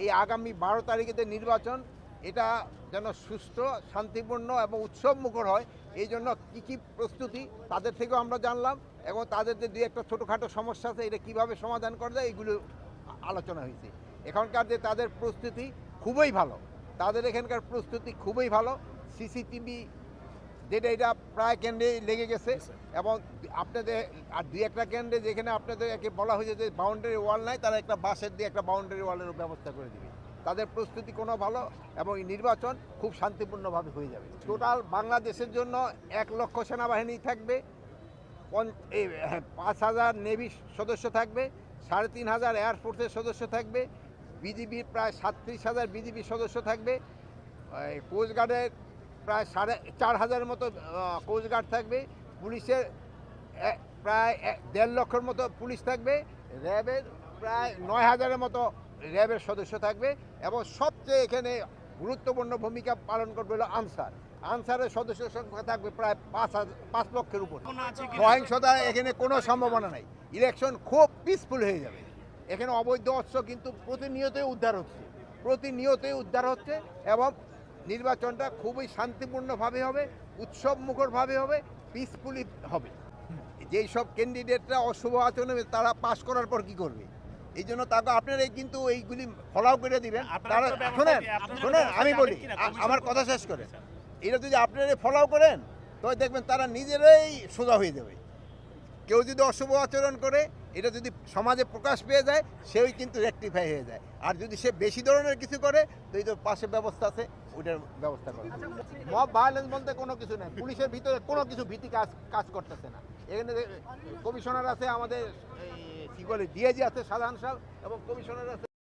এই আগামী 12 তারিখে যে নির্বাচন, এটা যেন সুষ্ঠু, শান্তিপূর্ণ এবং উৎসবমুখর হয়, এই জন্য কী কী প্রস্তুতি তাদের থেকেও আমরা জানলাম, এবং তাদের যে দুই একটা ছোটোখাটো সমস্যা আছে এটা কীভাবে সমাধান করা যায় এগুলো আলোচনা হয়েছে। এখানকার যে তাদের প্রস্তুতি খুবই ভালো, তাদের এখানকার প্রস্তুতি খুবই ভালো। সিসিটিভি যেটা এটা প্রায় কেন্দ্রে লেগে গেছে, এবং আপনাদের আর দুই একটা কেন্দ্রে যেখানে আপনাদেরকে বলা হয়েছে যে বাউন্ডারি ওয়াল নাই, তারা একটা বাঁশের দিয়ে একটা বাউন্ডারি ওয়ালের ব্যবস্থা করে দেবে। তাদের প্রস্তুতি কোনো ভালো, এবং এই নির্বাচন খুব শান্তিপূর্ণভাবে হয়ে যাবে। টোটাল বাংলাদেশের জন্য 1 লক্ষ সেনাবাহিনী থাকবে, 5,000 নেভি সদস্য থাকবে, 3,500 এয়ারফোর্সের সদস্য থাকবে, বিজিবির প্রায় 37,000 বিজিবি সদস্য থাকবে, কোস্টগার্ডের প্রায় 4,500 মতো কোস্টগার্ড থাকবে, পুলিশের প্রায় 1.5 লক্ষের মতো পুলিশ থাকবে, র্যাবের প্রায় 9,000-এর মতো র্যাবের সদস্য থাকবে, এবং সবচেয়ে এখানে গুরুত্বপূর্ণ ভূমিকা পালন করবে হলো আনসারের সদস্য সংখ্যা থাকবে প্রায় 5 লক্ষের উপর। সহিংসতা এখানে কোনো সম্ভাবনা নাই। ইলেকশন খুব পিসফুল হয়ে যাবে। এখানে অবৈধ অস্ত্র কিন্তু প্রতিনিয়তই উদ্ধার হচ্ছে, এবং নির্বাচনটা খুবই শান্তিপূর্ণভাবে হবে, উৎসবমুখরভাবে হবে, পিসফুলি হবে। যেই সব ক্যান্ডিডেটরা অশুভ আচরণ হবে তারা পাস করার পর কি করবে, এই জন্য তাকে আপনারা কিন্তু এইগুলি ফলো করে দিবেন। তারা শোনেন আমি বলি, আমার কথা শেষ করে, এটা যদি আপনারা ফলো করেন তবে দেখবেন তারা নিজেরাই সোজা হয়ে যাবে। কেউ যদি অশুভ আচরণ করে, এটা যদি সমাজে প্রকাশ পেয়ে যায়, সেই কিন্তু রেকটিফাই হয়ে যায়। আর যদি সে বেশি ধরনের কিছু করে, তো এই তো পাশে ব্যবস্থা আছে, ওইটার ব্যবস্থা করে। মব ভায়োলেন্স বলতে কোনো কিছু নেই, পুলিশের ভিতরে কোনো কিছু ভীতি কাজ করতেছে না। এখানে কমিশনার আছে, আমাদের কী বলে ডিআইজি আছে সাধারণ সাহেব, এবং কমিশনার আছে।